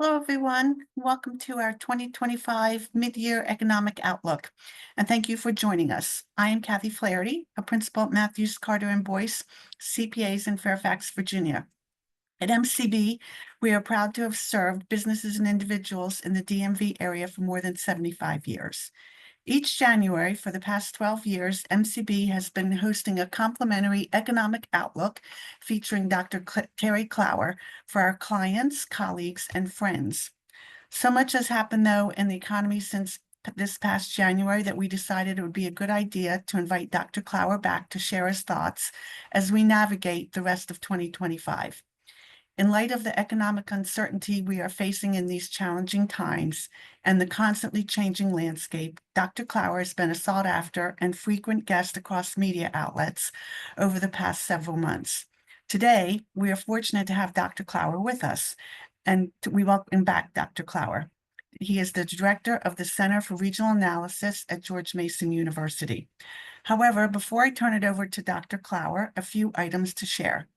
Hello, everyone. Welcome to our 2025 Mid-Year Economic Outlook, and thank you for joining us. I am Kathy Flaherty, a principal at Matthews, Carter and Boyce, CPAs in Fairfax, Virginia. At MCB, we are proud to have served businesses and individuals in the DMV area for more than 75 years. Each January for the past 12 years, MCB has been hosting a complimentary economic outlook featuring Dr. Terry Clower for our clients, colleagues, and friends. So much has happened, though, in the economy since this past January that we decided it would be a good idea to invite Dr. Clower back to share his thoughts as we navigate the rest of 2025. In light of the economic uncertainty we are facing in these challenging times and the constantly changing landscape, Dr. Clower has been a sought-after and frequent guest across media outlets over the past several months. Today, we are fortunate to have Dr. Clower with us, and we welcome back Dr. Clower. He is the director of the Center for Regional Analysis at George Mason University. However, before I turn it over to Dr. Clower, a few items to share.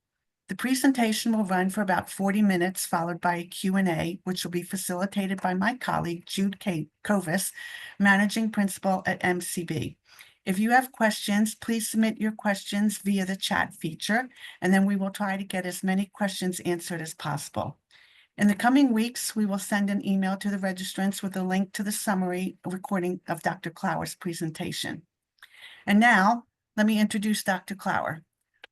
The presentation will run for about 40 minutes, followed by a Q&A, which will be facilitated by my colleague, Jude Kovis, Managing Principal at MCB. If you have questions, please submit your questions via the chat feature, and then we will try to get as many questions answered as possible. In the coming weeks, we will send an email to the registrants with a link to the summary recording of Dr. Clower's presentation. And now, let me introduce Dr. Clower.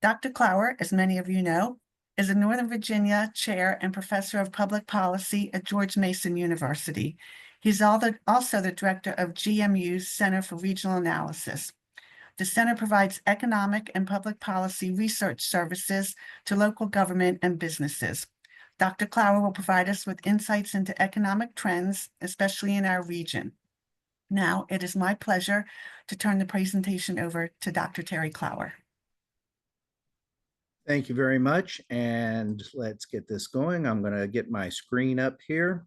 Dr. Clower, as many of you know, is a Northern Virginia chair and professor of public policy at George Mason University. He's also the director of GMU's Center for Regional Analysis. The center provides economic and public policy research services to local government and businesses. Dr. Clower will provide us with insights into economic trends, especially in our region. Now, it is my pleasure to turn the presentation over to Dr. Terry Clower. Thank you very much, and let's get this going. I'm going to get my screen up here.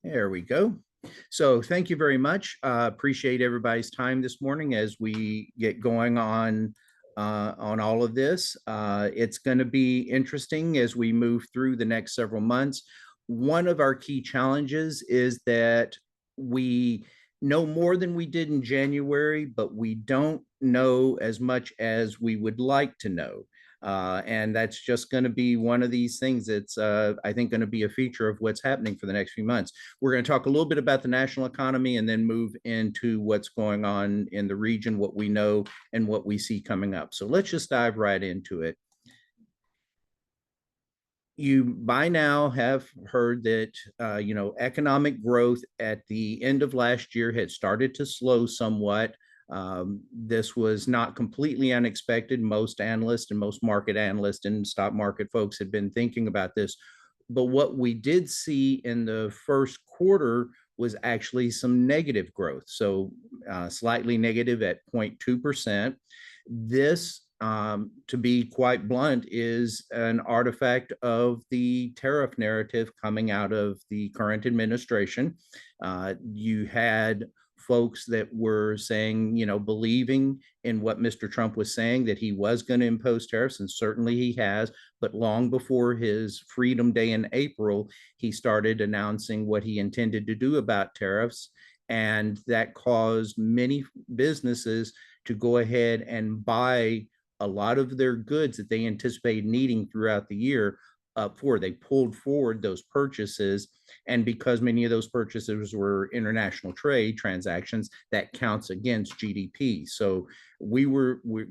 There we go. So thank you very much. Appreciate everybody's time this morning as we get going on all of this. It's going to be interesting as we move through the next several months. One of our key challenges is that we know more than we did in January, but we don't know as much as we would like to know. And that's just going to be one of these things that's, I think, going to be a feature of what's happening for the next few months. We're going to talk a little bit about the national economy and then move into what's going on in the region, what we know, and what we see coming up. So let's just dive right into it. You by now have heard that economic growth at the end of last year had started to slow somewhat. This was not completely unexpected. Most analysts and most market analysts and stock market folks had been thinking about this. But what we did see in the first quarter was actually some negative growth. So slightly negative at 0.2%. This to be quite blunt, is an artifact of the tariff narrative coming out of the current administration. You had folks that were saying, believing in what Mr. Trump was saying, that he was going to impose tariffs, and certainly he has. But long before his Freedom Day in April, he started announcing what he intended to do about tariffs. And that caused many businesses to go ahead and buy a lot of their goods that they anticipated needing throughout the year they pulled forward those purchases. And because many of those purchases were international trade transactions, that counts against GDP. So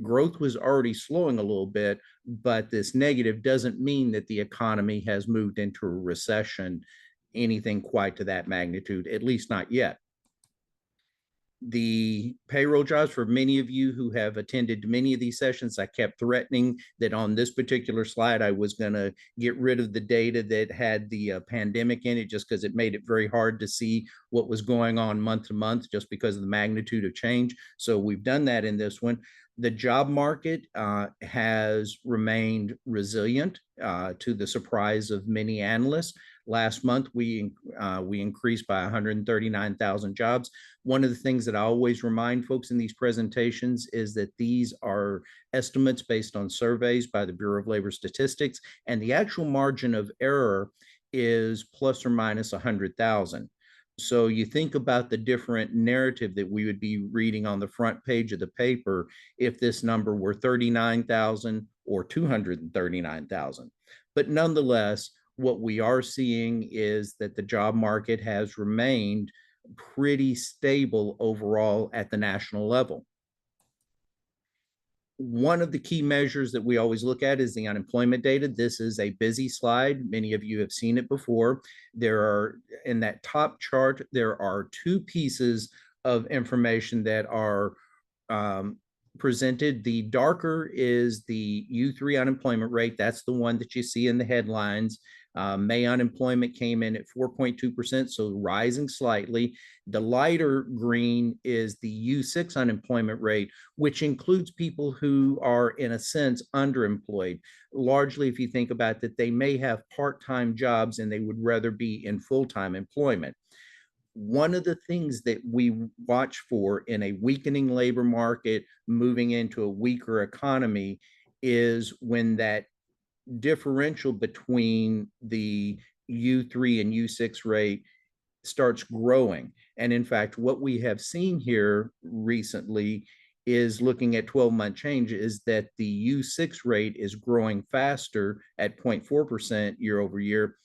growth was already slowing a little bit, but this negative doesn't mean that the economy has moved into a recession, anything quite to that magnitude, at least not yet. The payroll jobs, for many of you who have attended many of these sessions, I kept threatening that on this particular slide, I was going to get rid of the data that had the pandemic in it, just because it made it very hard to see what was going on month to month, just because of the magnitude of change. So we've done that in this one. The job market has remained resilient to the surprise of many analysts. Last month, we increased by 139,000 jobs. One of the things that I always remind folks in these presentations is that these are estimates based on surveys by the Bureau of Labor Statistics, and the actual margin of error is plus or minus 100,000. So you think about the different narrative that we would be reading on the front page of the paper if this number were 39,000 or 239,000. But nonetheless, what we are seeing is that the job market has remained pretty stable overall at the national level. One of the key measures that we always look at is the unemployment data. This is a busy slide. Many of you have seen it before. There are, in that top chart, there are two pieces of information that are presented. The darker is the U3 unemployment rate. That's the one that you see in the headlines. May unemployment came in at 4.2%, so rising slightly. The lighter green is the U6 unemployment rate, which includes people who are, in a sense, underemployed. Largely, if you think about that, they may have part-time jobs and they would rather be in full-time employment. One of the things that we watch for in a weakening labor market, moving into a weaker economy, is when that differential between the U3 and U6 rate starts growing. And in fact, what we have seen here recently is, looking at 12-month change, is that the U6 rate is growing faster at 0.4% year over year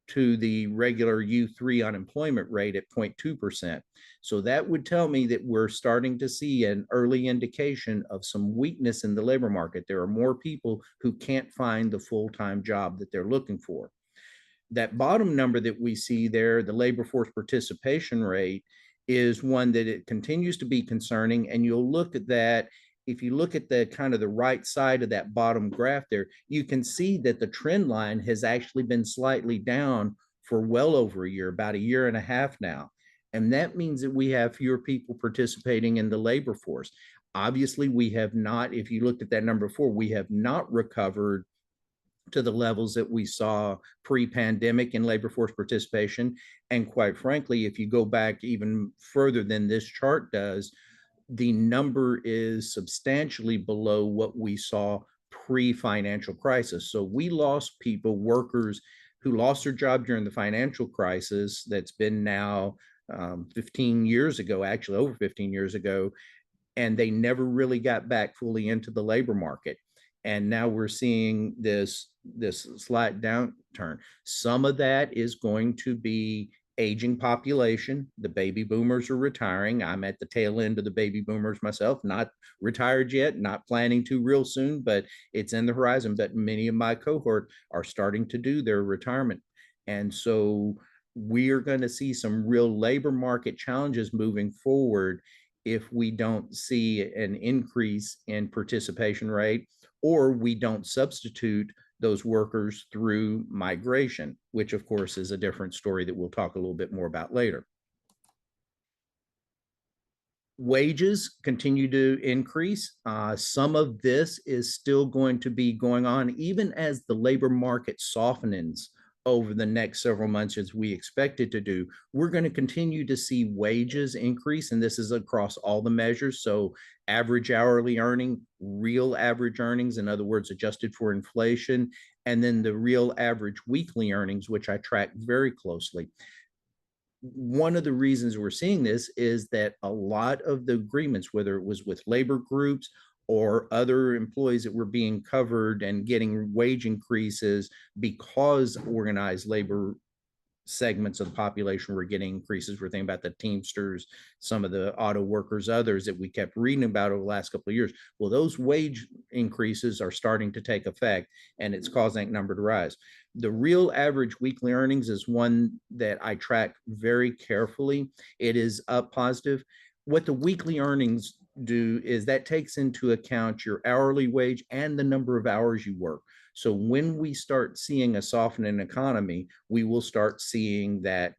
to the regular U3 unemployment rate at 0.2%. So that would tell me that we're starting to see an early indication of some weakness in the labor market. There are more people who can't find the full-time job that they're looking for. That bottom number that we see there, the labor force participation rate, is one that it continues to be concerning. And you'll look at that. If you look at the kind of the right side of that bottom graph there, you can see that the trend line has actually been slightly down for well over a year, about a year and a half now. And that means that we have fewer people participating in the labor force. Obviously, we have not, if you looked at that number before, we have not recovered to the levels that we saw pre-pandemic in labor force participation. And quite frankly, if you go back even further than this chart does, the number is substantially below what we saw pre-financial crisis. So we lost people, workers who lost their job during the financial crisis that's been now 15 years ago, actually over 15 years ago, and they never really got back fully into the labor market. And now we're seeing this slight downturn. Some of that is going to be aging population. The baby boomers are retiring. I'm at the tail end of the baby boomers myself, not retired yet, not planning to real soon, but it's in the horizon. But many of my cohort are starting to do their retirement. And so we are going to see some real labor market challenges moving forward if we don't see an increase in participation rate, or we don't substitute those workers through migration, which of course is a different story that we'll talk a little bit more about later. Wages continue to increase. Some of this is still going to be going on even as the labor market softens over the next several months, as we expect it to do. We're going to continue to see wages increase, and this is across all the measures. So average hourly earning, real average earnings, in other words, adjusted for inflation, and then the real average weekly earnings, which I track very closely. One of the reasons we're seeing this is that a lot of the agreements, whether it was with labor groups or other employees that were being covered and getting wage increases because organized labor segments of the population were getting increases. We're thinking about the Teamsters, some of the auto workers, others that we kept reading about over the last couple of years. Well, those wage increases are starting to take effect, and it's causing that number to rise. The real average weekly earnings is one that I track very carefully. It is up positive. What the weekly earnings do is that takes into account your hourly wage and the number of hours you work. So when we start seeing a softening economy, we will start seeing that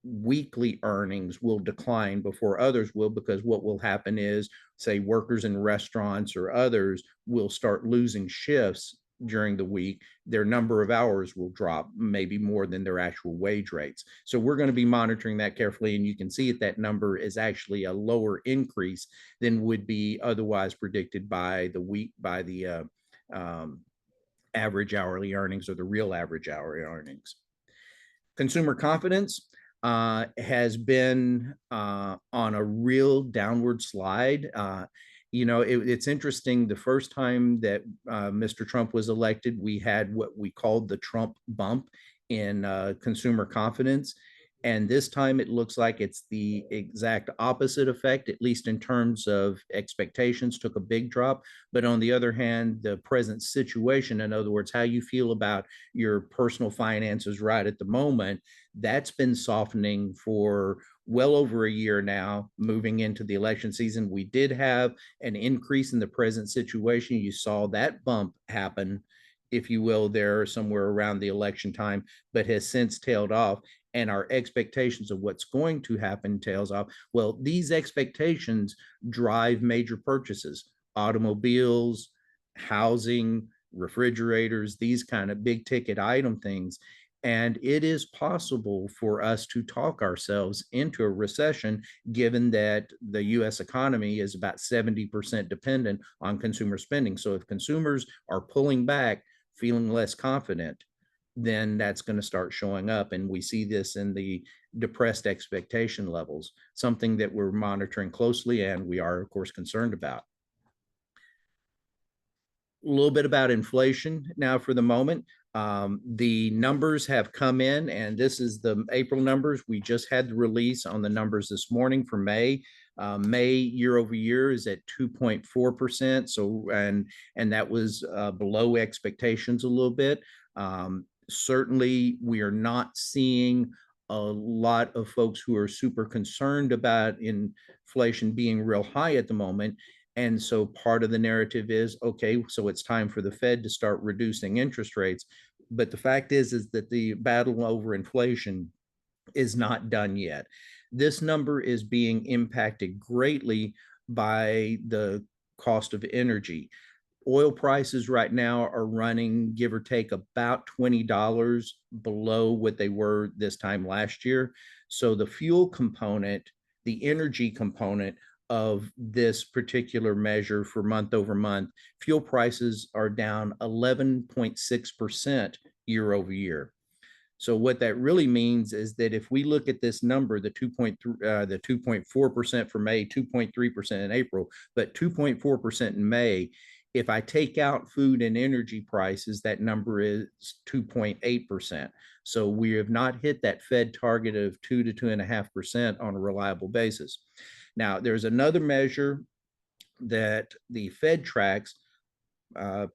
weekly earnings will decline before others will, because what will happen is, say, workers in restaurants or others will start losing shifts during the week. Their number of hours will drop, maybe more than their actual wage rates. So we're going to be monitoring that carefully, and you can see that number is actually a lower increase than would be otherwise predicted by the um, average hourly earnings, or the real average hourly earnings. Consumer confidence has been on a real downward slide. It's interesting. The first time that Mr. Trump was elected, we had what we called the Trump bump in consumer confidence. And this time it looks like it's the exact opposite effect, at least in terms of expectations, took a big drop. But on the other hand, the present situation, in other words, how you feel about your personal finances right at the moment, that's been softening for well over a year now, moving into the election season. We did have an increase in the present situation. You saw that bump happen, if you will, there somewhere around the election time, but has since tailed off. And our expectations of what's going to happen tails off. Well, these expectations drive major purchases: automobiles, housing, refrigerators, these kind of big ticket item things. And it is possible for us to talk ourselves into a recession, given that the US economy is about 70% dependent on consumer spending. So if consumers are pulling back, feeling less confident, then that's going to start showing up. And we see this in the depressed expectation levels, something that we're monitoring closely and we are, of course, concerned about. A little bit about inflation now for the moment. The numbers have come in, and this is the April numbers. We just had the release on the numbers this morning for May. May year over year is at 2.4%. So, and that was below expectations a little bit. Certainly, we are not seeing a lot of folks who are super concerned about inflation being real high at the moment. And so part of the narrative is, okay, so it's time for the Fed to start reducing interest rates. But the fact is that the battle over inflation is not done yet. This number is being impacted greatly by the cost of energy. Oil prices right now are running, give or take, about $20 below what they were this time last year. So the fuel component, the energy component of this particular measure for month over month, fuel prices are down 11.6% year over year. So what that really means is that if we look at this number, the 2.4% for May, 2.3% in April, but 2.4% in May, if I take out food and energy prices, that number is 2.8%. So we have not hit that Fed target of 2 to 2.5% on a reliable basis. Now, there's another measure that the Fed tracks,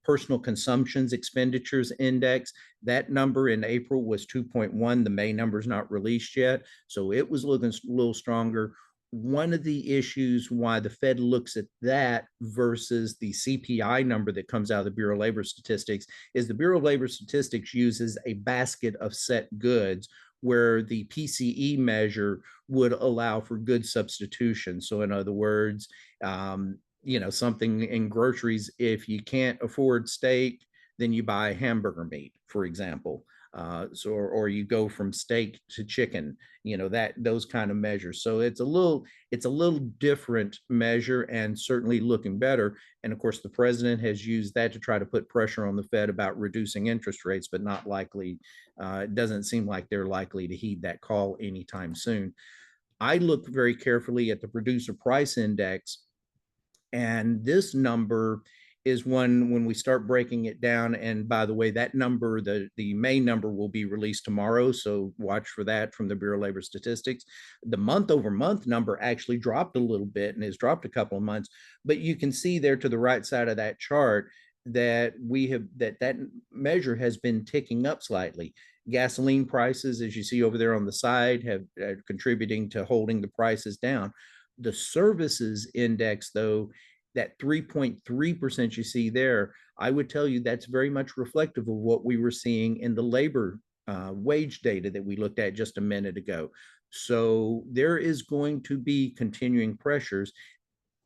personal consumptions expenditures index. That number in April was 2.1. The May number is not released yet, so it was looking a little stronger. One of the issues why the Fed looks at that versus the CPI number that comes out of the Bureau of Labor Statistics is the Bureau of Labor Statistics uses a basket of set goods, where the PCE measure would allow for good substitution. So in other words, something in groceries, if you can't afford steak, then you buy hamburger meat, for example. Or you go from steak to chicken, those kind of measures. So it's a little different measure, and certainly looking better. And of course, the president has used that to try to put pressure on the Fed about reducing interest rates, but not likely. It doesn't seem like they're likely to heed that call anytime soon. I look very carefully at the producer price index, and this number is one when we start breaking it down. And by the way, that number, the May number, will be released tomorrow. So watch for that from the Bureau of Labor Statistics. The month over month number actually dropped a little bit and has dropped a couple of months. But you can see there to the right side of that chart that that measure has been ticking up slightly. Gasoline prices, as you see over there on the side, have contributing to holding the prices down. The services index, though, that 3.3% you see there, I would tell you that's very much reflective of what we were seeing in the labor wage data that we looked at just a minute ago. So there is going to be continuing pressures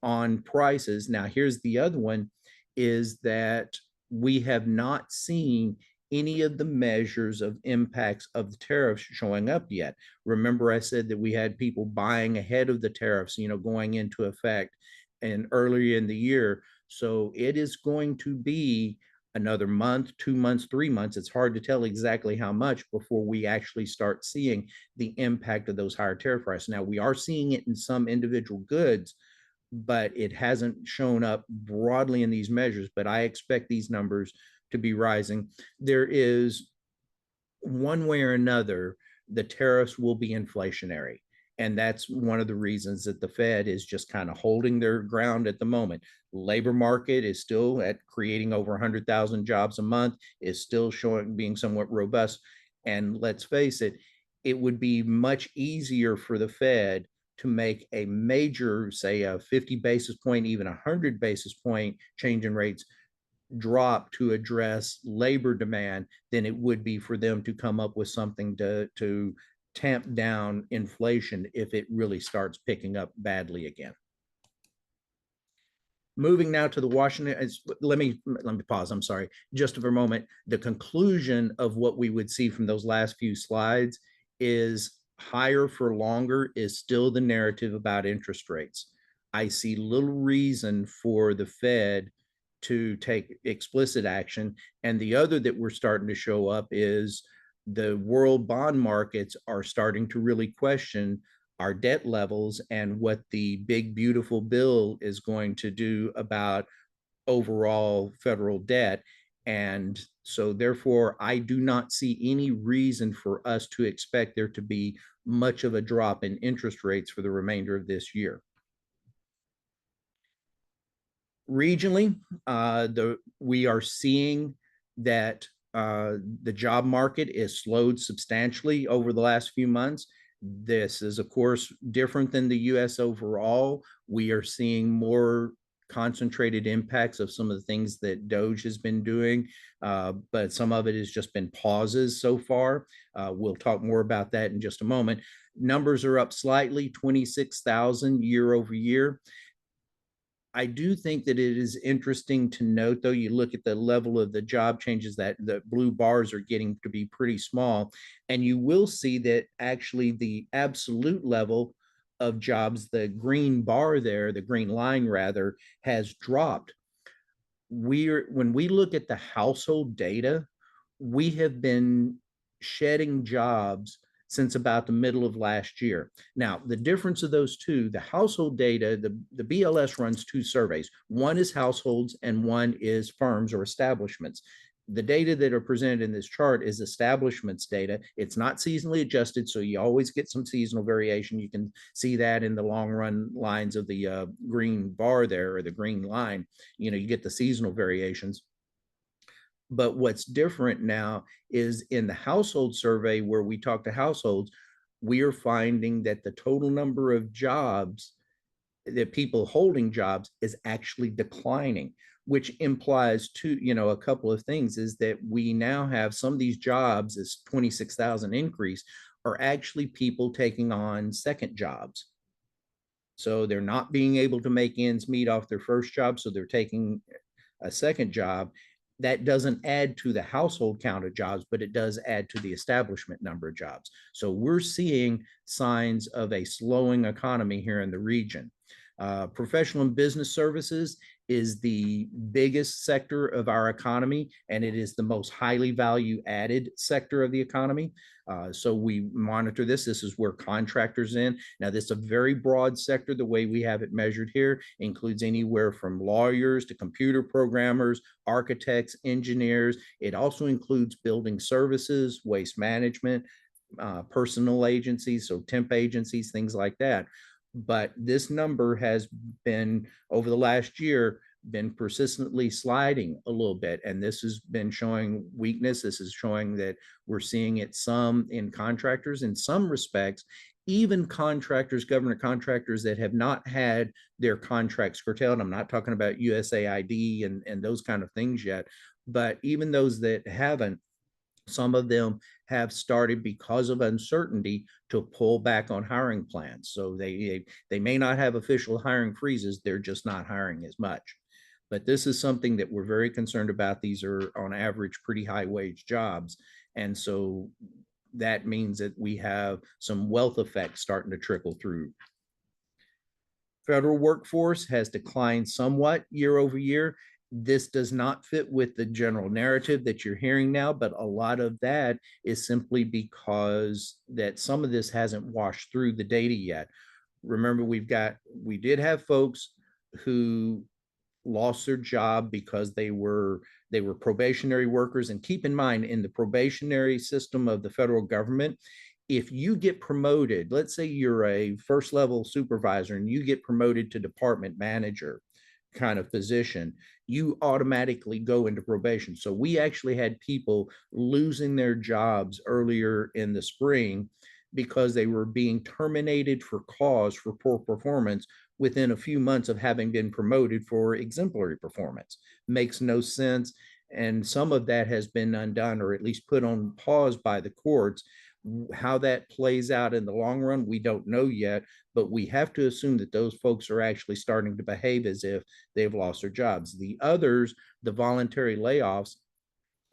on prices. Now, here's the other one, is that we have not seen any of the measures of impacts of the tariffs showing up yet. Remember, I said that we had people buying ahead of the tariffs, going into effect and earlier in the year. So it is going to be another month, 2 months, 3 months. It's hard to tell exactly how much before we actually start seeing the impact of those higher tariff prices. Now, we are seeing it in some individual goods, but it hasn't shown up broadly in these measures. But I expect these numbers to be rising. There is, one way or another, the tariffs will be inflationary. And that's one of the reasons that the Fed is just kind of holding their ground at the moment. Labor market is still at creating over 100,000 jobs a month, is still showing being somewhat robust. And let's face it, it would be much easier for the Fed to make a major, say a 50 basis point, even 100 basis point change in rates drop to address labor demand than it would be for them to come up with something to tamp down inflation if it really starts picking up badly again. Moving now to the Washington, let me pause. I'm sorry, just for a moment. The conclusion of what we would see from those last few slides is higher for longer is still the narrative about interest rates. I see little reason for the Fed to take explicit action. And the other that we're starting to show up is the world bond markets are starting to really question our debt levels and what the big beautiful bill is going to do about overall federal debt. And so therefore, I do not see any reason for us to expect there to be much of a drop in interest rates for the remainder of this year. Regionally, we are seeing that the job market is slowed substantially over the last few months. This is, of course, different than the US overall. We are seeing more concentrated impacts of some of the things that Doge has been doing, but some of it has just been pauses so far. We'll talk more about that in just a moment. Numbers are up slightly, 26,000 year over year. I do think that it is interesting to note, though, you look at the level of the job changes, that the blue bars are getting to be pretty small. And you will see that actually the absolute level of jobs, the green bar there, the green line rather, has dropped. When we look at the household data, we have been shedding jobs since about the middle of last year. Now, the difference of those two, the household data, the BLS runs two surveys. One is households and one is firms or establishments. The data that are presented in this chart is establishments data. It's not seasonally adjusted, so you always get some seasonal variation. You can see that in the long run lines of the green bar there, or the green line. You get the seasonal variations. But what's different now is in the household survey, where we talk to households, we are finding that the total number of jobs, that people holding jobs, is actually declining, which implies a couple of things, is that we now have some of these jobs, this 26,000 increase, are actually people taking on second jobs. So they're not being able to make ends meet off their first job, so they're taking a second job. That doesn't add to the household count of jobs, but it does add to the establishment number of jobs. So we're seeing signs of a slowing economy here in the region. Professional and business services is the biggest sector of our economy, and it is the most highly value added sector of the economy. So we monitor this. This is where contractors in. Now, this is a very broad sector. The way we have it measured here includes anywhere from lawyers to computer programmers, architects, engineers. It also includes building services, waste management, personal agencies, so temp agencies, things like that. But this number has been, over the last year, been persistently sliding a little bit. And this has been showing weakness. This is showing that we're seeing it some in contractors, in some respects, even contractors, government contractors that have not had their contracts curtailed. I'm not talking about USAID and those kind of things yet, but even those that haven't, some of them have started, because of uncertainty, to pull back on hiring plans. So they may not have official hiring freezes, they're just not hiring as much. But this is something that we're very concerned about. These are on average pretty high wage jobs. And so that means that we have some wealth effects starting to trickle through. Federal workforce has declined somewhat year over year. This does not fit with the general narrative that you're hearing now, but a lot of that is simply because that some of this hasn't washed through the data yet. Remember, we did have folks who lost their job because they were probationary workers. And keep in mind, in the probationary system of the federal government, if you get promoted, let's say you're a first level supervisor and you get promoted to department manager kind of position, you automatically go into probation. So we actually had people losing their jobs earlier in the spring because they were being terminated for cause for poor performance within a few months of having been promoted for exemplary performance. Makes no sense. And some of that has been undone, or at least put on pause by the courts. How that plays out in the long run, we don't know yet, but we have to assume that those folks are actually starting to behave as if they've lost their jobs. The others, the voluntary layoffs,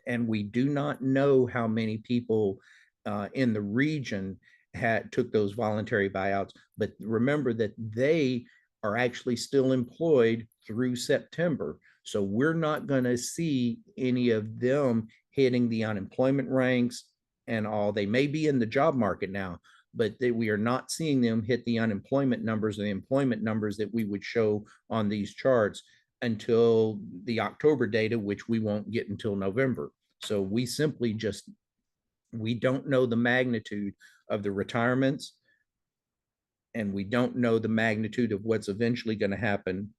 and we do not know how many people in the region took those voluntary buyouts. But remember that they are actually still employed through September. So we're not going to see any of them hitting the unemployment ranks and all. They may be in the job market now, but we are not seeing them hit the unemployment numbers or the employment numbers that we would show on these charts until the October data, which we won't get until November. So we don't know the magnitude of the retirements, and we don't know the magnitude of what's eventually going to happen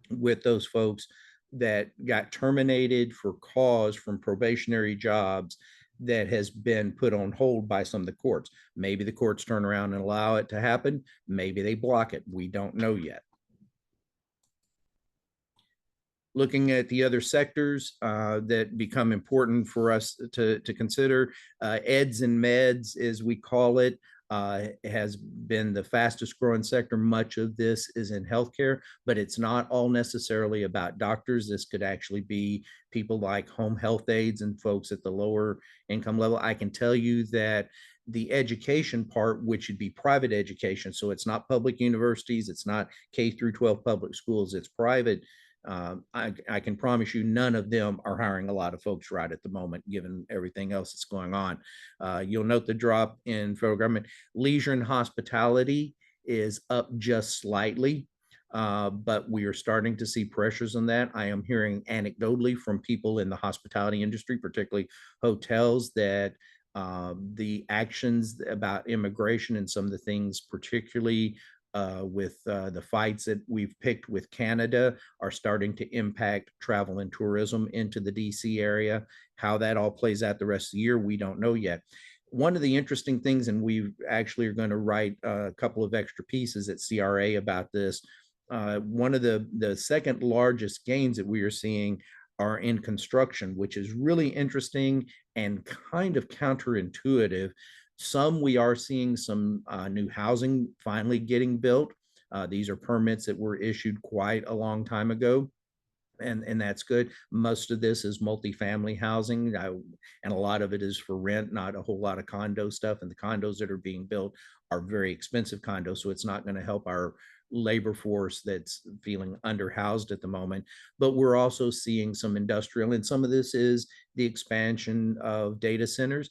with those folks that got terminated for cause from probationary jobs that has been put on hold by some of the courts. Maybe the courts turn around and allow it to happen. Maybe they block it. We don't know yet. Looking at the other sectors that become important for us to consider, eds and meds, as we call it, has been the fastest growing sector. Much of this is in healthcare, but it's not all necessarily about doctors. This could actually be people like home health aides and folks at the lower income level. I can tell you that the education part, which would be private education, so it's not public universities, it's not K through 12 public schools, it's private. I can promise you none of them are hiring a lot of folks right at the moment, given everything else that's going on. You'll note the drop in federal government. Leisure and hospitality is up just slightly, but we are starting to see pressures on that. I am hearing anecdotally from people in the hospitality industry, particularly hotels, that the actions about immigration and some of the things, particularly with the fights that we've picked with Canada, are starting to impact travel and tourism into the DC area. How that all plays out the rest of the year, we don't know yet. One of the interesting things, and we actually are going to write a couple of extra pieces at CRA about this, one of the second largest gains that we are seeing are in construction, which is really interesting and kind of counterintuitive. Some we are seeing some new housing finally getting built. These are permits that were issued quite a long time ago, and that's good. Most of this is multifamily housing, and a lot of it is for rent, not a whole lot of condo stuff. And the condos that are being built are very expensive condos, so it's not going to help our labor force that's feeling underhoused at the moment. But we're also seeing some industrial, and some of this is the expansion of data centers.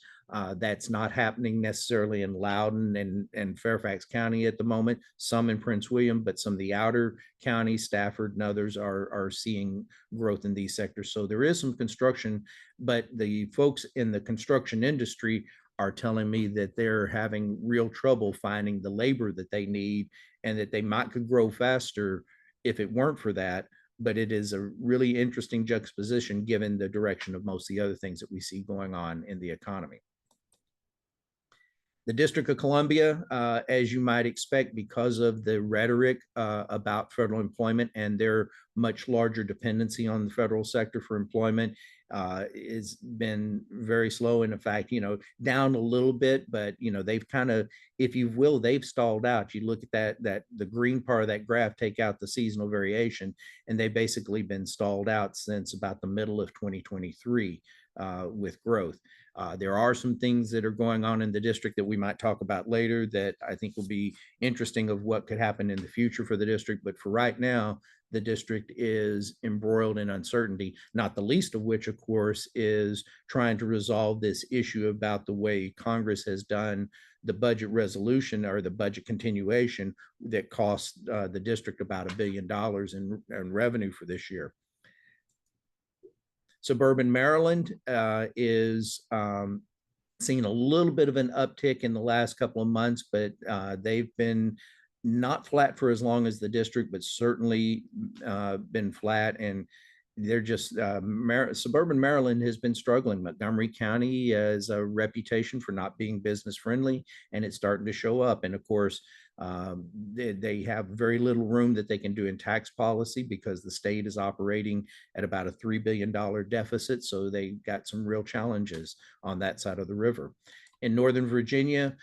That's not happening necessarily in Loudoun and Fairfax County at the moment, some in Prince William, but some of the outer counties, Stafford and others, are seeing growth in these sectors. So there is some construction, but the folks in the construction industry are telling me that they're having real trouble finding the labor that they need, and that they might could grow faster if it weren't for that. But it is a really interesting juxtaposition given the direction of most of the other things that we see going on in the economy. The District of Columbia, as you might expect, because of the rhetoric about federal employment and their much larger dependency on the federal sector for employment has been very slow. And in fact, down a little bit, but they've kind of, if you will, they've stalled out. You look at that the green part of that graph, take out the seasonal variation, and they've basically been stalled out since about the middle of 2023 with growth. There are some things that are going on in the district that we might talk about later that I think will be interesting of what could happen in the future for the district. But for right now, the district is embroiled in uncertainty, not the least of which, of course, is trying to resolve this issue about the way Congress has done the budget resolution or the budget continuation that cost the district about $1 billion in revenue for this year. Suburban Maryland is seen a little bit of an uptick in the last couple of months, but they've been not flat for as long as the district, but certainly been flat. And they're just suburban Maryland has been struggling. Montgomery County has a reputation for not being business friendly, and it's starting to show up. And of course, they have very little room that they can do in tax policy because the state is operating at about a $3 billion deficit. So they got some real challenges on that side of the river. In Northern Virginia,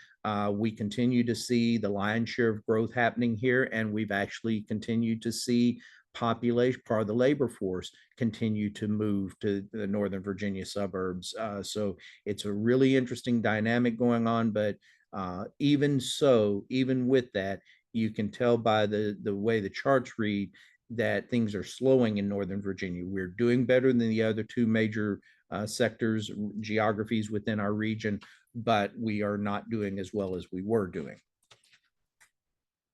we continue to see the lion's share of growth happening here, and we've actually continued to see population, part of the labor force, continue to move to the Northern Virginia suburbs. So it's a really interesting dynamic going on, but even so, even with that, you can tell by the way the charts read that things are slowing in Northern Virginia. We're doing better than the other two major sectors, geographies within our region, but we are not doing as well as we were doing.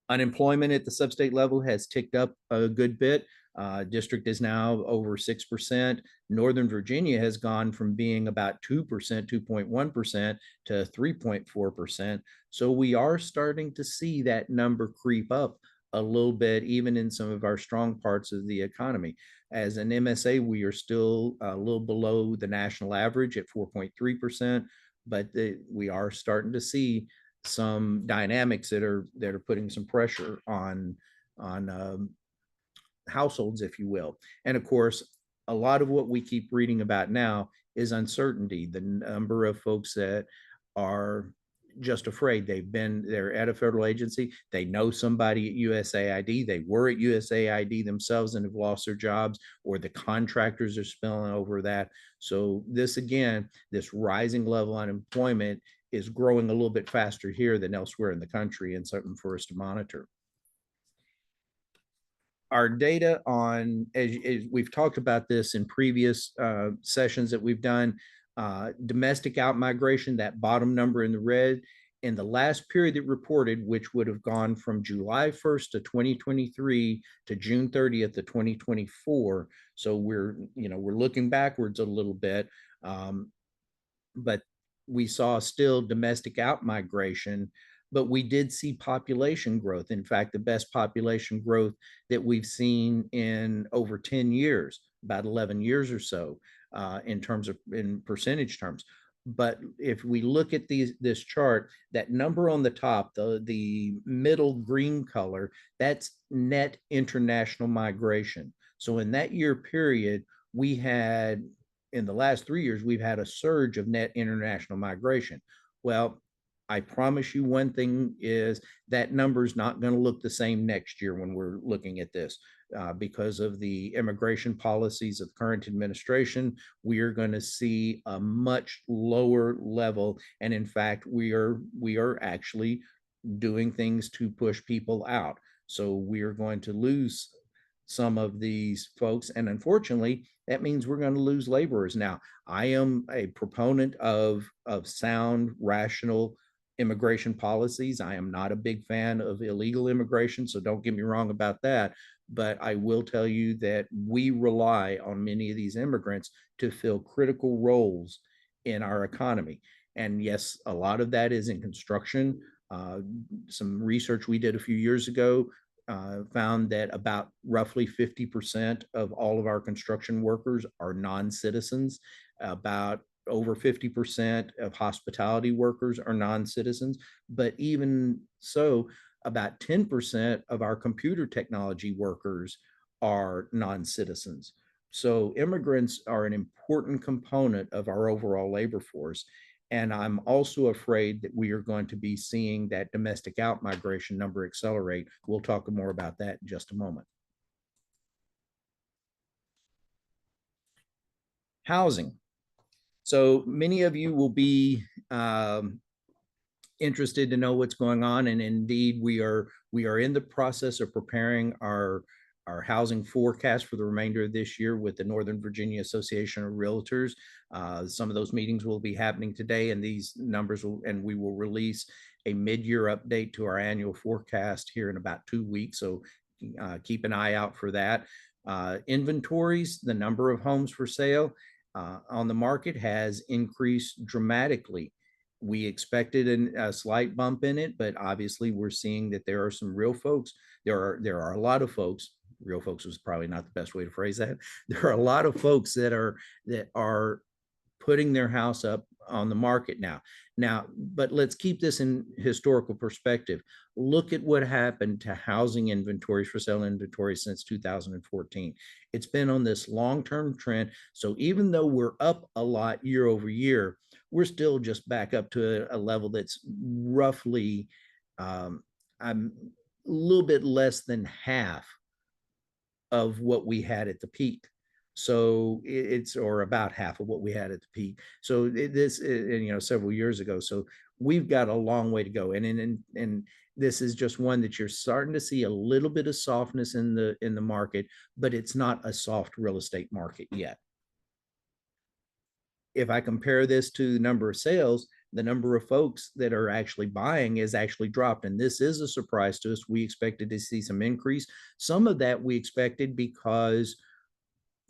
Unemployment at the sub-state level has ticked up a good bit. District is now over 6%. Northern Virginia has gone from being about 2%, 2.1% to 3.4%. So we are starting to see that number creep up a little bit, even in some of our strong parts of the economy. As an MSA, we are still a little below the national average at 4.3%, but we are starting to see some dynamics that are putting some pressure on households, if you will. And of course, a lot of what we keep reading about now is uncertainty. The number of folks that are just afraid. They're at a federal agency. They know somebody at USAID. They were at USAID themselves and have lost their jobs, or the contractors are spilling over that. So this, again, this rising level of unemployment is growing a little bit faster here than elsewhere in the country, and something for us to monitor. Our data on, as we've talked about this in previous sessions that we've done, domestic outmigration, that bottom number in the red, in the last period that reported, which would have gone from July 1st to 2023 to June 30th to 2024. So we're looking backwards a little bit, but we saw still domestic outmigration, but we did see population growth. In fact, the best population growth that we've seen in over 10 years, about 11 years or so, in percentage terms. But if we look at this chart, that number on the top, the middle green color, that's net international migration. So in that year period, in the last 3 years, we've had a surge of net international migration. Well, I promise you one thing is that number is not going to look the same next year when we're looking at this. Because of the immigration policies of the current administration, we are going to see a much lower level. And in fact, we are actually doing things to push people out. So we are going to lose some of these folks. And unfortunately, that means we're going to lose laborers. Now, I am a proponent of sound, rational immigration policies. I am not a big fan of illegal immigration, so don't get me wrong about that. But I will tell you that we rely on many of these immigrants to fill critical roles in our economy. And yes, a lot of that is in construction. Some research we did a few years ago found that about roughly 50% of all of our construction workers are non-citizens. About over 50% of hospitality workers are non-citizens. But even so, about 10% of our computer technology workers are non-citizens. So immigrants are an important component of our overall labor force. And I'm also afraid that we are going to be seeing that domestic outmigration number accelerate. We'll talk more about that in just a moment. Housing. So many of you will be interested to know what's going on, and indeed we are in the process of preparing our housing forecast for the remainder of this year with the Northern Virginia Association of Realtors. Some of those meetings will be happening today, and these numbers will, and we will release a mid-year update to our annual forecast here in about 2 weeks. So keep an eye out for that. Inventories, the number of homes for sale on the market has increased dramatically. We expected a slight bump in it, but obviously we're seeing that there are some real folks. There are a lot of folks. Real folks was probably not the best way to phrase that. There are a lot of folks that are putting their house up on the market now. But let's keep this in historical perspective. Look at what happened to housing inventories, for sale inventories, since 2014. It's been on this long-term trend. So even though we're up a lot year over year, we're still just back up to a level that's roughly I'm a little bit less than half of what we had at the peak. So it's, or about half of what we had at the peak. So several years ago. So we've got a long way to go. And this is just one that you're starting to see a little bit of softness in the market, but it's not a soft real estate market yet. If I compare this to the number of sales, the number of folks that are actually buying is actually dropped. And this is a surprise to us. We expected to see some increase. Some of that we expected because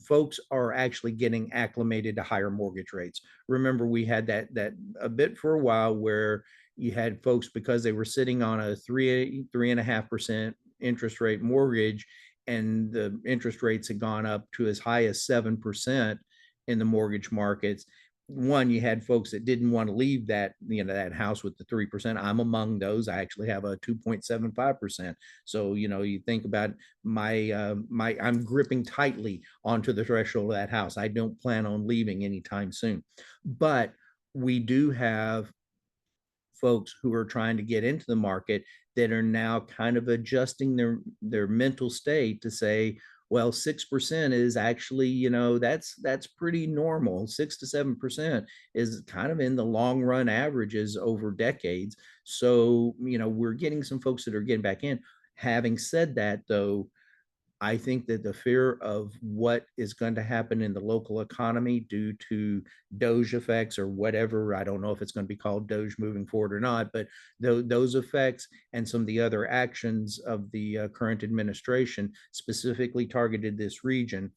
folks are actually getting acclimated to higher mortgage rates. Remember, we had that a bit for a while where you had folks, because they were sitting on a 3.5% interest rate mortgage, and the interest rates had gone up to as high as 7% in the mortgage markets. One, you had folks that didn't want to leave that house with the 3%. I'm among those. I actually have a 2.75%. So you think about I'm gripping tightly onto the threshold of that house. I don't plan on leaving anytime soon. But we do have folks who are trying to get into the market that are now kind of adjusting their mental state to say, well, 6% is actually, that's pretty normal. 6 to 7% is kind of in the long run averages over decades. So, we're getting some folks that are getting back in. Having said that, though, I think that the fear of what is going to happen in the local economy due to Doge effects or whatever, I don't know if it's going to be called Doge moving forward or not, but those effects and some of the other actions of the current administration specifically targeted this region,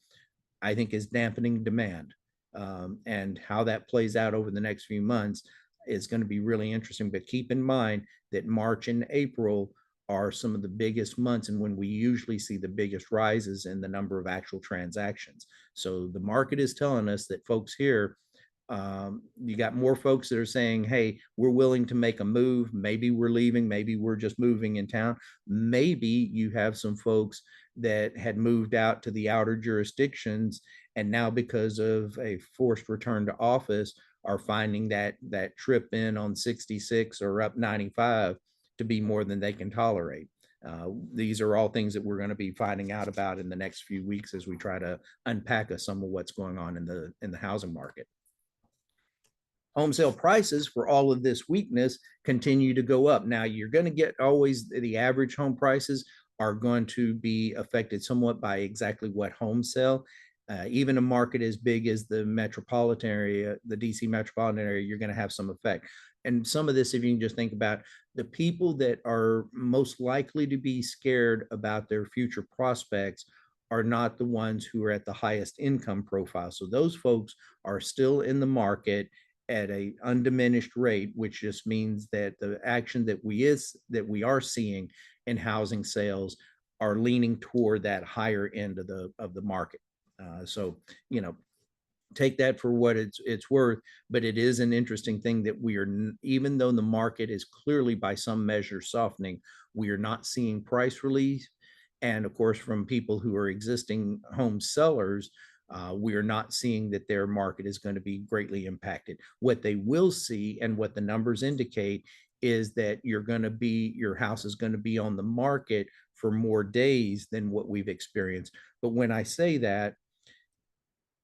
I think is dampening demand. And how that plays out over the next few months is going to be really interesting. But keep in mind that March and April are some of the biggest months and when we usually see the biggest rises in the number of actual transactions. So the market is telling us that folks here, you got more folks that are saying, hey, we're willing to make a move. Maybe we're leaving. Maybe we're just moving in town. Maybe you have some folks that had moved out to the outer jurisdictions, and now because of a forced return to office are finding that trip in on 66 or up 95 to be more than they can tolerate. These are all things that we're going to be finding out about in the next few weeks as we try to unpack some of what's going on in the housing market. Home sale prices for all of this weakness continue to go up. Now you're going to get always the average home prices are going to be affected somewhat by exactly what home sell. Even a market as big as the metropolitan area, the DC metropolitan area, you're going to have some effect. And some of this, if you can just think about the people that are most likely to be scared about their future prospects are not the ones who are at the highest income profile. So those folks are still in the market at a undiminished rate, which just means that the action that we are seeing in housing sales are leaning toward that higher end of the market. So take that for what it's worth, but it is an interesting thing that we are, even though the market is clearly by some measure softening, we are not seeing price relief, And of course, from people who are existing home sellers, we are not seeing that their market is going to be greatly impacted. What they will see and what the numbers indicate is that your house is going to be on the market for more days than what we've experienced. But when I say that,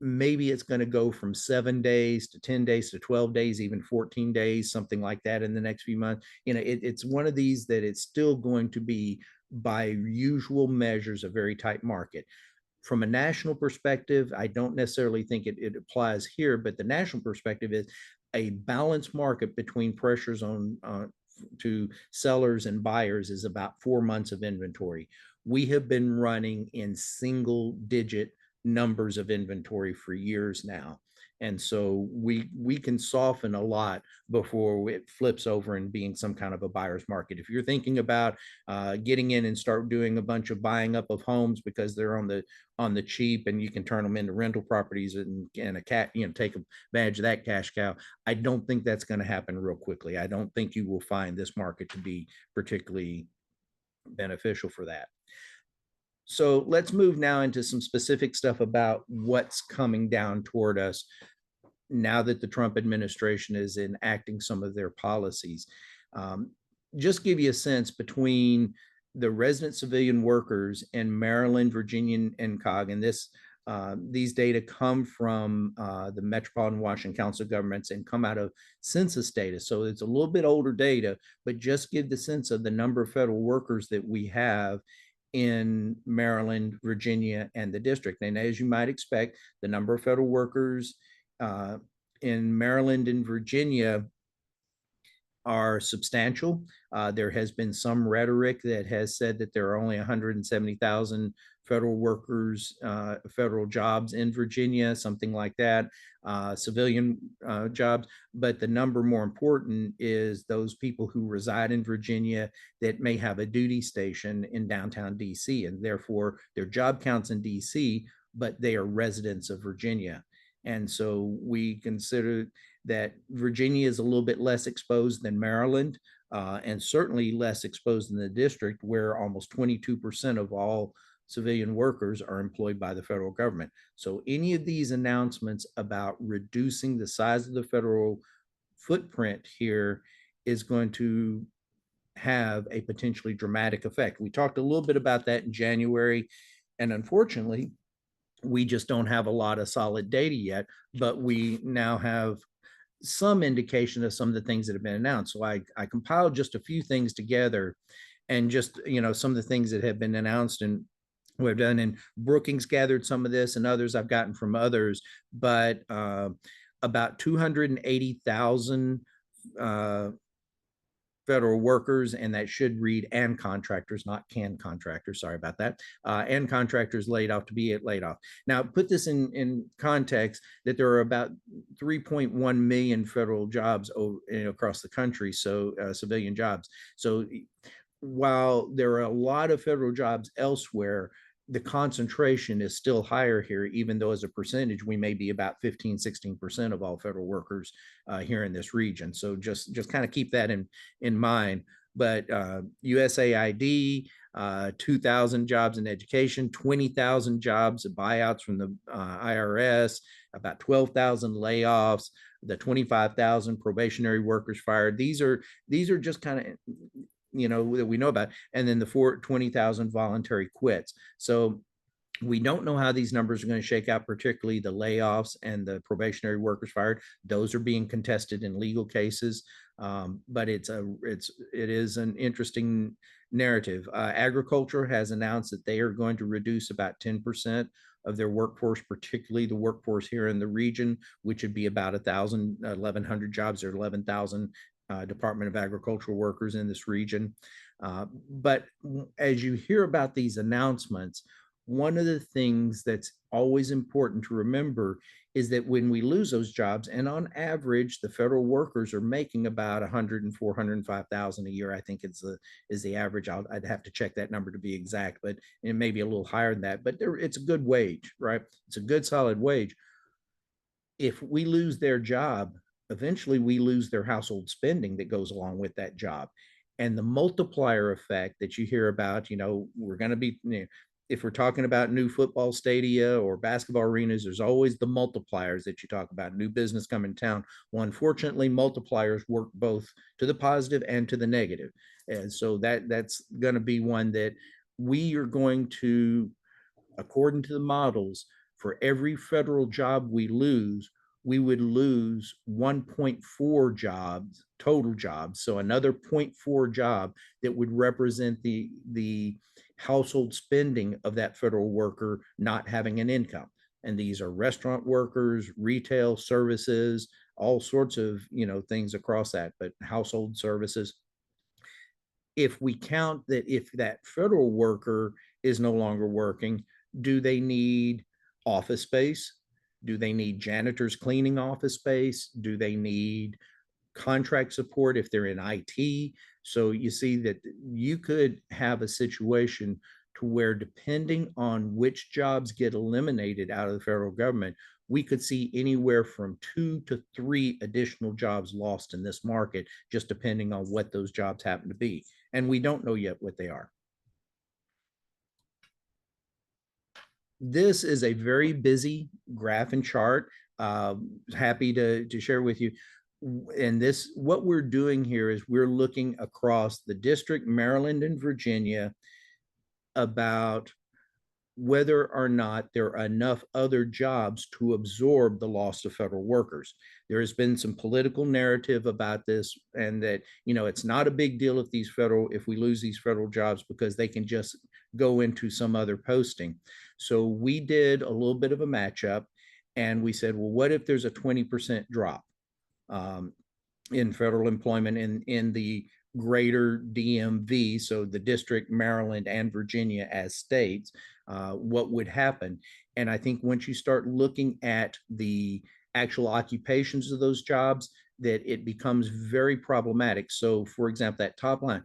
maybe it's going to go from 7 days to 10 days to 12 days, even 14 days, something like that in the next few months. It's one of these that it's still going to be, by usual measures, a very tight market. From a national perspective, I don't necessarily think it applies here, but the national perspective is a balanced market between pressures on to sellers and buyers is about 4 months of inventory. We have been running in single digit numbers of inventory for years now. And so we can soften a lot before it flips over and being some kind of a buyer's market. If you're thinking about getting in and start doing a bunch of buying up of homes because they're on the cheap and you can turn them into rental properties and a cat, take advantage of that cash cow, I don't think that's going to happen real quickly. I don't think you will find this market to be particularly beneficial for that. So let's move now into some specific stuff about what's coming down toward us now that the Trump administration is enacting some of their policies. Um, just give you a sense between the resident civilian workers in Maryland, Virginia, and COG, and these data come from the Metropolitan Washington Council of Governments and come out of census data. So it's a little bit older data, but just give the sense of the number of federal workers that we have in Maryland, Virginia, and the district. And as you might expect, the number of federal workers uh, in Maryland and Virginia are substantial. There has been some rhetoric that has said that there are only 170,000 federal workers, federal jobs in Virginia, something like that, civilian jobs. But the number more important is those people who reside in Virginia that may have a duty station in downtown DC, and therefore their job counts in DC, but they are residents of Virginia. And so we consider that Virginia is a little bit less exposed than Maryland, and certainly less exposed in the district, where almost 22% of all civilian workers are employed by the federal government. So any of these announcements about reducing the size of the federal footprint here is going to have a potentially dramatic effect. We talked a little bit about that in January, and unfortunately, we just don't have a lot of solid data yet, but we now have some indication of some of the things that have been announced. So I compiled just a few things together, and just, some of the things that have been announced and we've done. And Brookings gathered some of this, and others I've gotten from others, but about 280,000 federal workers, and that should read and contractors, not can contractors. Sorry about that. And contractors laid off to be laid off. Now, put this in context that there are about 3.1 million federal jobs across the country, so civilian jobs. So while there are a lot of federal jobs elsewhere, the concentration is still higher here, even though as a percentage, we may be about 15-16% of all federal workers here in this region. So just kind of keep that in mind. But USAID, 2,000 jobs in education, 20,000 jobs of buyouts from the IRS, about 12,000 layoffs, the 25,000 probationary workers fired. These are just kind of that we know about, and then the 20,000 voluntary quits. So we don't know how these numbers are going to shake out, particularly the layoffs and the probationary workers fired. Those are being contested in legal cases, but it is an interesting narrative. Agriculture has announced that they are going to reduce about 10% of their workforce, particularly the workforce here in the region, which would be about 1,100 jobs or 11,000 Department of Agricultural workers in this region. But as you hear about these announcements, one of the things that's always important to remember is that when we lose those jobs, and on average, the federal workers are making about 104, 105,000 a year. I think is the average. I'd have to check that number to be exact, but it may be a little higher than that. But it's a good wage, right? It's a good solid wage. If we lose their job, eventually we lose their household spending that goes along with that job. And the multiplier effect that you hear about, we're going to be, if we're talking about new football stadia or basketball arenas, there's always the multipliers that you talk about, new business coming to town. Well, unfortunately, multipliers work both to the positive and to the negative. And so that's going to be one that we are going to, according to the models, for every federal job we lose, we would lose 1.4 jobs, total jobs. So another 0.4 job that would represent the household spending of that federal worker not having an income. And these are restaurant workers, retail services, all sorts of things across that, but household services. If we count that, if that federal worker is no longer working, do they need office space? Do they need janitors cleaning office space? Do they need contract support if they're in IT? So you see that you could have a situation to where, depending on which jobs get eliminated out of the federal government, we could see anywhere from 2 to 3 additional jobs lost in this market, just depending on what those jobs happen to be. And we don't know yet what they are. This is a very busy graph and chart. Happy to share with you. And this, what we're doing here is we're looking across the district, Maryland and Virginia, about whether or not there are enough other jobs to absorb the loss of federal workers. There has been some political narrative about this, and that, it's not a big deal if we lose these federal jobs, because they can just go into some other posting. So we did a little bit of a matchup, and we said, well, what if there's a 20% drop in federal employment in the greater DMV, so the district, Maryland, and Virginia as states, what would happen? And I think once you start looking at the actual occupations of those jobs, that it becomes very problematic. So, for example, that top line,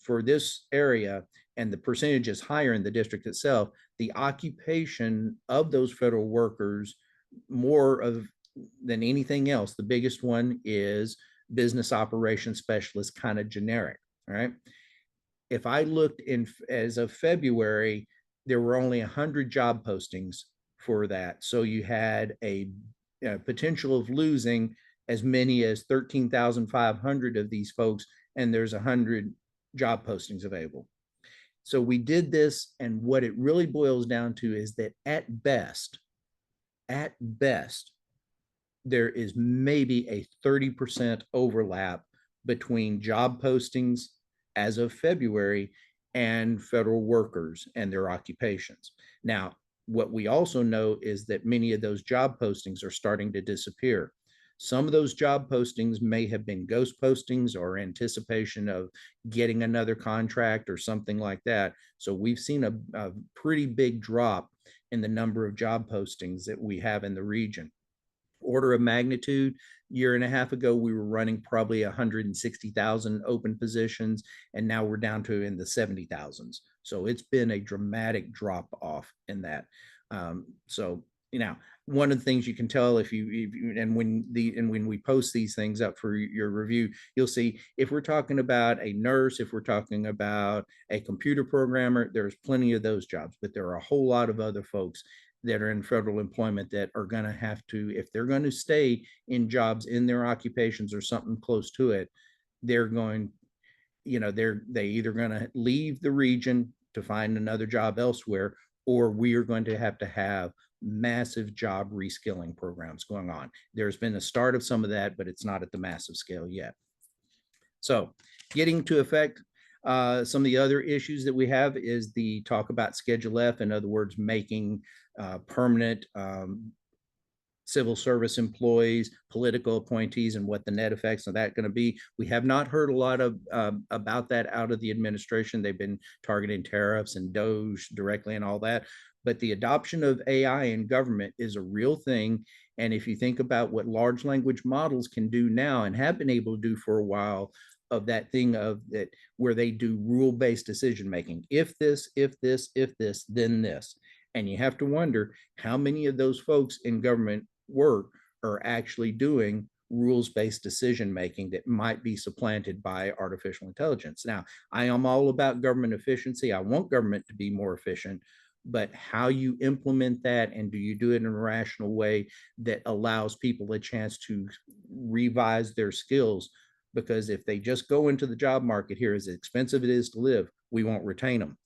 for this area, and the percentage is higher in the district itself, the occupation of those federal workers, more of than anything else, the biggest one is business operations specialist, kind of generic, right? If I looked in as of February, there were only 100 job postings for that. So you had a potential of losing as many as 13,500 of these folks, and there's 100 job postings available. So we did this, and what it really boils down to is that at best, there is maybe a 30% overlap between job postings as of February and federal workers and their occupations. Now, what we also know is that many of those job postings are starting to disappear. Some of those job postings may have been ghost postings or anticipation of getting another contract or something like that. So we've seen a pretty big drop in the number of job postings that we have in the region. Order of magnitude, year and a half ago, we were running probably 160,000 open positions, and now we're down to in the 70,000s. So it's been a dramatic drop off in that. So one of the things you can tell if when we post these things up for your review, you'll see if we're talking about a nurse, if we're talking about a computer programmer, there's plenty of those jobs, but there are a whole lot of other folks that are in federal employment that are going to have to, if they're going to stay in jobs in their occupations or something close to it, they're going, they either going to leave the region to find another job elsewhere, or we are going to have massive job reskilling programs going on. There's been a start of some of that, but it's not at the massive scale yet. So getting to effect, some of the other issues that we have is the talk about Schedule F, in other words, making permanent civil service employees, political appointees, and what the net effects of that going to be. We have not heard a lot of about that out of the administration. They've been targeting tariffs and DOGE directly and all that. But the adoption of AI in government is a real thing. And if you think about what large language models can do now and have been able to do for a while, of that thing of that where they do rule-based decision making, if this, then this. And you have to wonder how many of those folks in government work are actually doing rules-based decision making that might be supplanted by artificial intelligence. Now, I am all about government efficiency. I want government to be more efficient, but how you implement that, and do you do it in a rational way that allows people a chance to revise their skills? Because if they just go into the job market here, as expensive it is to live, we won't retain them.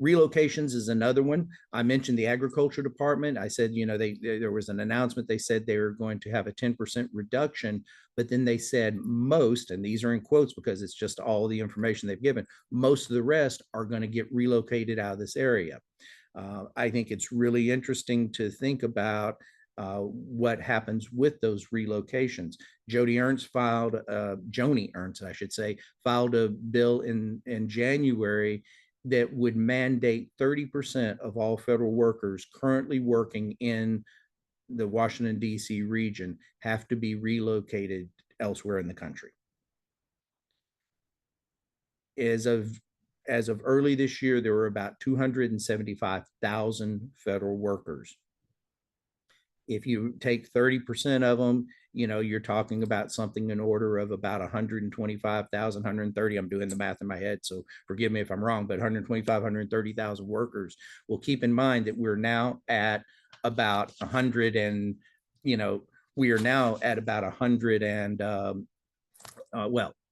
Relocations is another one. I mentioned the agriculture department. I said, there was an announcement. They said they were going to have a 10% reduction, but then they said most, and these are in quotes because it's just all the information they've given, most of the rest are going to get relocated out of this area. I think it's really interesting to think about what happens with those relocations. Joni Ernst, I should say, filed a bill in January that would mandate 30% of all federal workers currently working in the Washington, D.C. region have to be relocated elsewhere in the country. As of early this year, there were about 275,000 federal workers. If you take 30% of them, you're talking about something in order of about 125,000, 130. I'm doing the math in my head, so forgive me if I'm wrong, but 125, 130,000 workers. Well, keep in mind that we're now at about 100 and, we are now at about 100 and,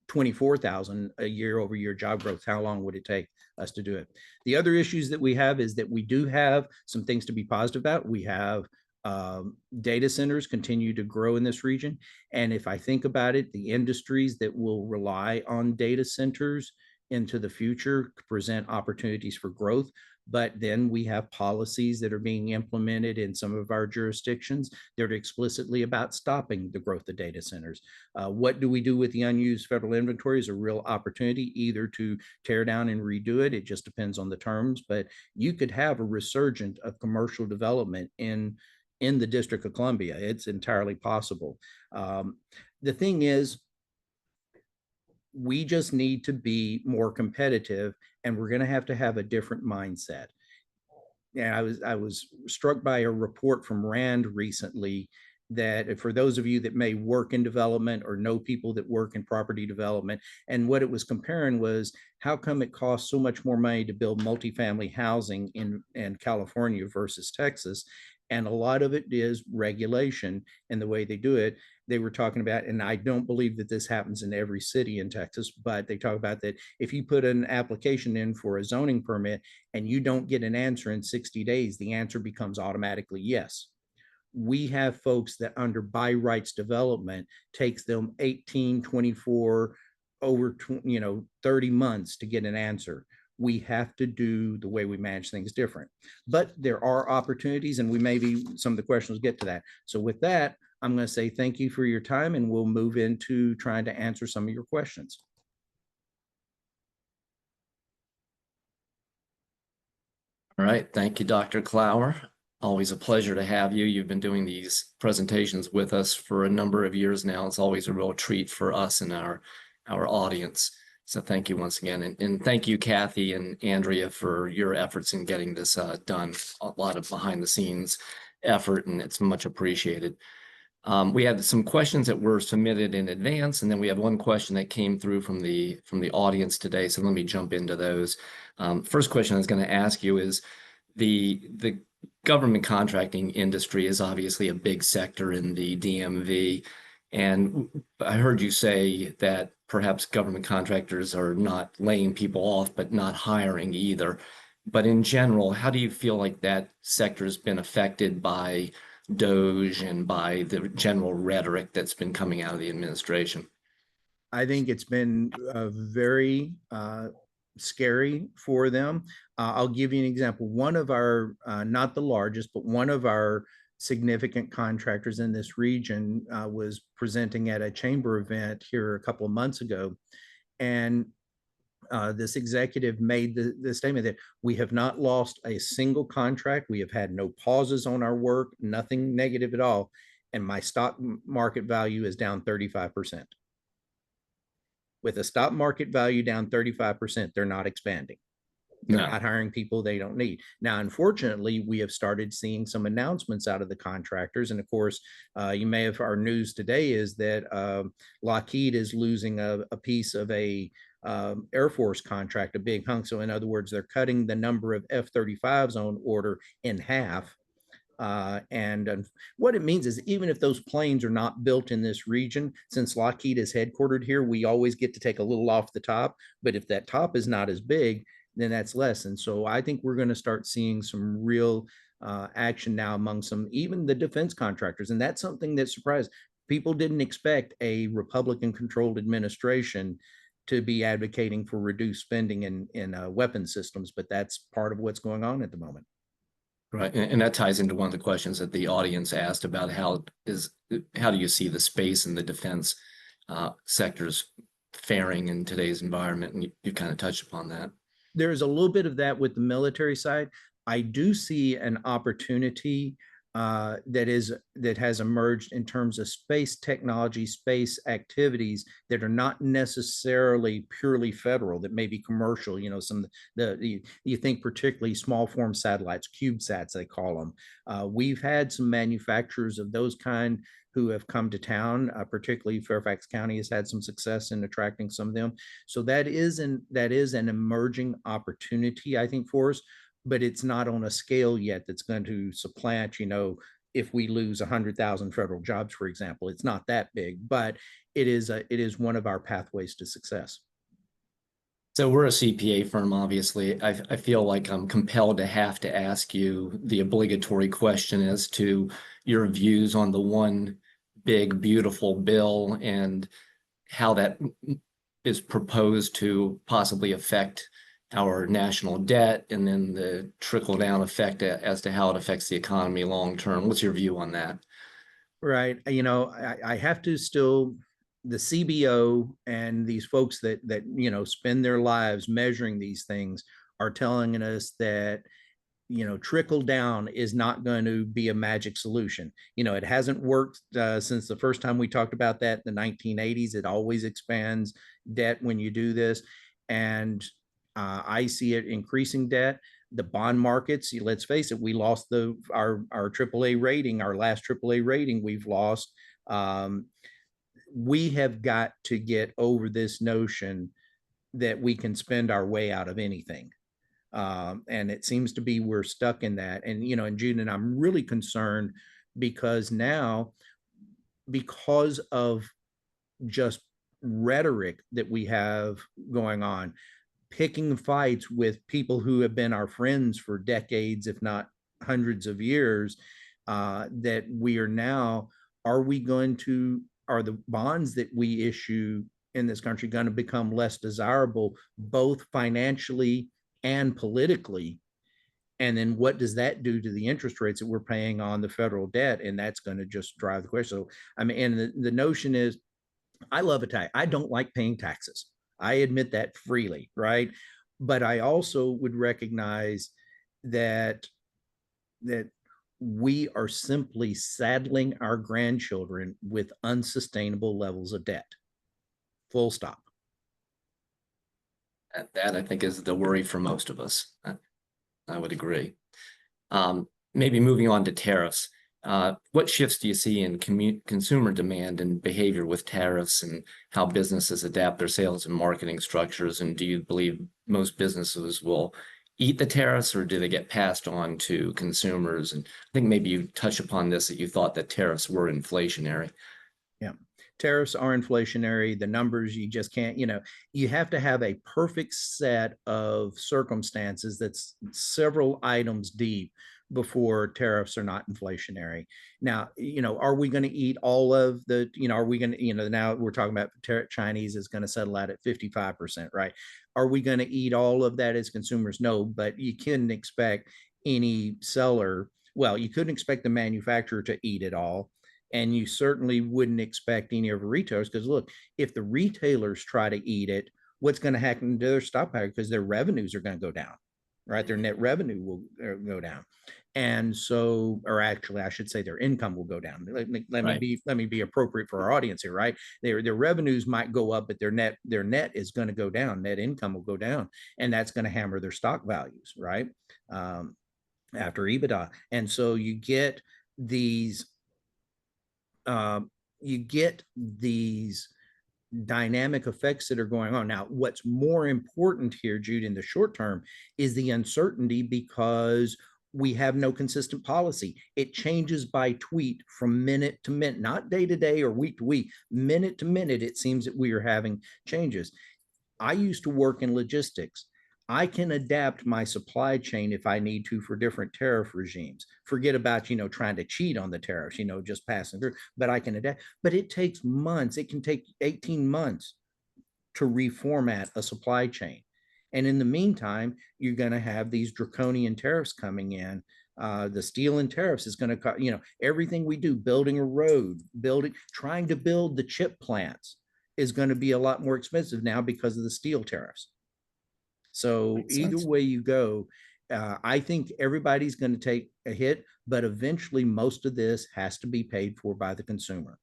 24,000 a year over year job growth. How long would it take us to do it? The other issues that we have is that we do have some things to be positive about. We have data centers continue to grow in this region. And if I think about it, the industries that will rely on data centers into the future present opportunities for growth. But then we have policies that are being implemented in some of our jurisdictions that are explicitly about stopping the growth of data centers. What do we do with the unused federal inventory is a real opportunity, either to tear down and redo it. It just depends on the terms, but you could have a resurgence of commercial development in the District of Columbia. It's entirely possible. The thing is, we just need to be more competitive, and we're going to have a different mindset. Yeah, I was struck by a report from Rand recently that, for those of you that may work in development or know people that work in property development, and what it was comparing was how come it costs so much more money to build multifamily housing in California versus Texas. And a lot of it is regulation and the way they do it. They were talking about, and I don't believe that this happens in every city in Texas, but they talk about that if you put an application in for a zoning permit and you don't get an answer in 60 days, the answer becomes automatically yes. We have folks that under by rights development takes them 18, 24, over 30 months to get an answer. We have to do the way we manage things different. But there are opportunities, and some of the questions will get to that. So with that, I'm going to say thank you for your time, and we'll move into trying to answer some of your questions. All right. Thank you, Dr. Clower. Always a pleasure to have you. You've been doing these presentations with us for a number of years now. It's always a real treat for us and our audience. So thank you once again. And thank you, Kathy and Andrea, for your efforts in getting this done. A lot of behind the scenes effort, and it's much appreciated. We had some questions that were submitted in advance, and then we have one question that came through from the audience today. So let me jump into those. First question I was going to ask you is the government contracting industry is obviously a big sector in the DMV. And I heard you say that perhaps government contractors are not laying people off, but not hiring either. But in general, how do you feel like that sector has been affected by DOGE and by the general rhetoric that's been coming out of the administration? I think it's been very scary for them. I'll give you an example. One of our, not the largest, but one of our significant contractors in this region was presenting at a chamber event here a couple of months ago. And this executive made the statement that we have not lost a single contract. We have had no pauses on our work, nothing negative at all. And my stock market value is down 35%. With a stock market value down 35%, they're not expanding. They're No. not hiring people they don't need. Now, unfortunately, we have started seeing some announcements out of the contractors. And of course, you may have, our news today is that Lockheed is losing a piece of a Air Force contract, a big hunk. So in other words, they're cutting the number of F-35s on order in half. And what it means is even if those planes are not built in this region, since Lockheed is headquartered here, we always get to take a little off the top. But if that top is not as big, then that's less. And so I think we're going to start seeing some real action now among some, even the defense contractors. And that's something that surprised people. Didn't expect a Republican controlled administration to be advocating for reduced spending in weapon systems, but that's part of what's going on at the moment. Right. And that ties into one of the questions that the audience asked about how do you see the space and the defense sectors faring in today's environment? And you kind of touched upon that. There's a little bit of that with the military side. I do see an opportunity that has emerged in terms of space technology, space activities that are not necessarily purely federal, that may be commercial. You know, some you think particularly small form satellites, CubeSats they call them. We've had some manufacturers of those kind who have come to town. Particularly Fairfax County has had some success in attracting some of them. So that is an emerging opportunity, I think, for us, but it's not on a scale yet that's going to supplant, you know, if we lose 100,000 federal jobs, for example. It's not that big, but it is one of our pathways to success. So we're a CPA firm, obviously. I feel like I'm compelled to have to ask you the obligatory question as to your views on the one big, beautiful bill and how that is proposed to possibly affect our national debt, and then the trickle down effect as to how it affects the economy long term. What's your view on that? Right. You know, I have to still, the CBO and these folks that you know spend their lives measuring these things are telling us that, you know, trickle down is not going to be a magic solution. You know, it hasn't worked since the first time we talked about that in the 1980s. It always expands debt when you do this. And I see it increasing debt. The bond markets, let's face it, we lost our AAA rating, our last AAA rating we've lost. We have got to get over this notion that we can spend our way out of anything. And it seems to be we're stuck in that. And, you know, and June, and I'm really concerned because now, because of just rhetoric that we have going on, picking fights with people who have been our friends for decades, if not hundreds of years, that we are now, are the bonds that we issue in this country going to become less desirable, both financially and politically? And then what does that do to the interest rates that we're paying on the federal debt? And that's going to just drive the question. So, I mean, and the notion is, I love a tax. I don't like paying taxes. I admit that freely, right? But I also would recognize that we are simply saddling our grandchildren with unsustainable levels of debt. Full stop. That I think is the worry for most of us. I would agree. Maybe moving on to tariffs. What shifts do you see in consumer demand and behavior with tariffs, and how businesses adapt their sales and marketing structures? And do you believe most businesses will eat the tariffs, or do they get passed on to consumers? And I think maybe you touch upon this, that you thought that tariffs were inflationary. Yeah. Tariffs are inflationary. The numbers, you just can't, you know, you have to have a perfect set of circumstances that's several items deep before tariffs are not inflationary. Now, you know, are we going to eat all of the, you know, are we going to, you know, now we're talking about Chinese is going to settle out at 55%, right? Are we going to eat all of that as consumers? No, but you couldn't expect any seller, well, you couldn't expect the manufacturer to eat it all. And you certainly wouldn't expect any of the retailers, because look, if the retailers try to eat it, what's going to happen to their stock power? Because their revenues are going to go down. right? Their net revenue will go down. And so, or actually, I should say their income will go down. Let me be appropriate for our audience here, right? Their revenues might go up, but their net is going to go down. Net income will go down, and that's going to hammer their stock values, right? After EBITDA. And so you get these dynamic effects that are going on. Now, what's more important here, Jude, in the short term is the uncertainty, because we have no consistent policy. It changes by tweet from minute to minute, not day to day or week to week, minute to minute. It seems that we are having changes. I used to work in logistics. I can adapt my supply chain if I need to for different tariff regimes. Forget about, trying to cheat on the tariffs, just passing through, but I can adapt. But it takes months. It can take 18 months to reformat a supply chain. And in the meantime, you're going to have these draconian tariffs coming in. The steel and tariffs is going to, everything we do, building a road, trying to build the chip plants is going to be a lot more expensive now because of the steel tariffs. So either way you go, I think everybody's going to take a hit, but eventually most of this has to be paid for by the consumer.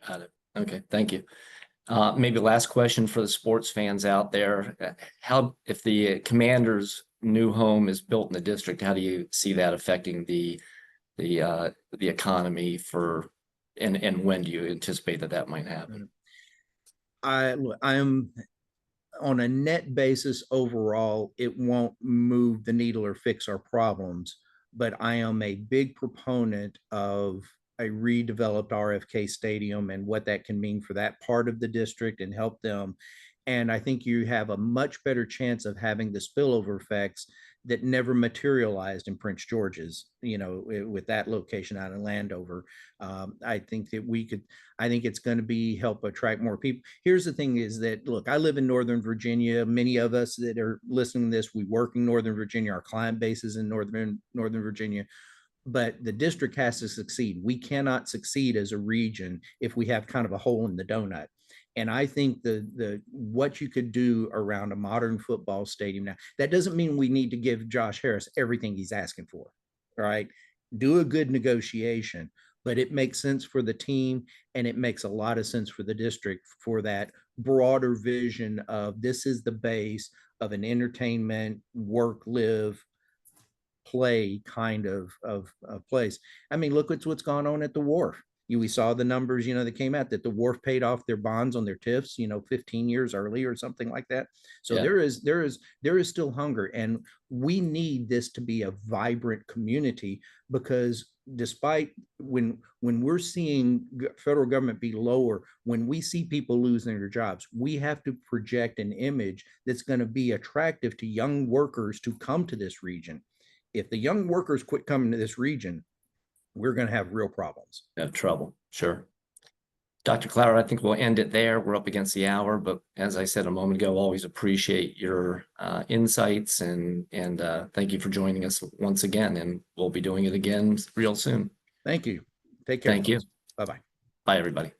Got it. Okay, thank you. Maybe last question for the sports fans out there. How, if the Commanders' new home is built in the district, how do you see that affecting the economy and when do you anticipate that might happen? I am on a net basis overall, it won't move the needle or fix our problems, but I am a big proponent of a redeveloped RFK Stadium and what that can mean for that part of the district and help them. And I think you have a much better chance of having the spillover effects that never materialized in Prince George's, with that location out in Landover. I think it's going to be help attract more people. Here's the thing is that, look, I live in Northern Virginia. Many of us that are listening to this, we work in Northern Virginia. Our client base is in Northern Virginia. But the district has to succeed. We cannot succeed as a region if we have kind of a hole in the donut. And I think the what you could do around a modern football stadium now, that doesn't mean we need to give Josh Harris everything he's asking for, right? Do a good negotiation, but it makes sense for the team and it makes a lot of sense for the district for that broader vision of this is the base of an entertainment, work, live, play kind of place. I mean, look at what's gone on at the Wharf. We saw the numbers, that came out that the Wharf paid off their bonds on their TIFs, 15 years early or something like that. So there is still hunger, and we need this to be a vibrant community, because despite when we're seeing federal government be lower, when we see people losing their jobs, we have to project an image that's going to be attractive to young workers to come to this region. If the young workers quit coming to this region, we're going to have real problems. Have trouble. Sure. Dr. Clower, I think we'll end it there. We're up against the hour, but as I said a moment ago, always appreciate your insights and thank you for joining us once again, and we'll be doing it again real soon. Thank you. Take care. Thank you. Bye-bye. Bye, everybody.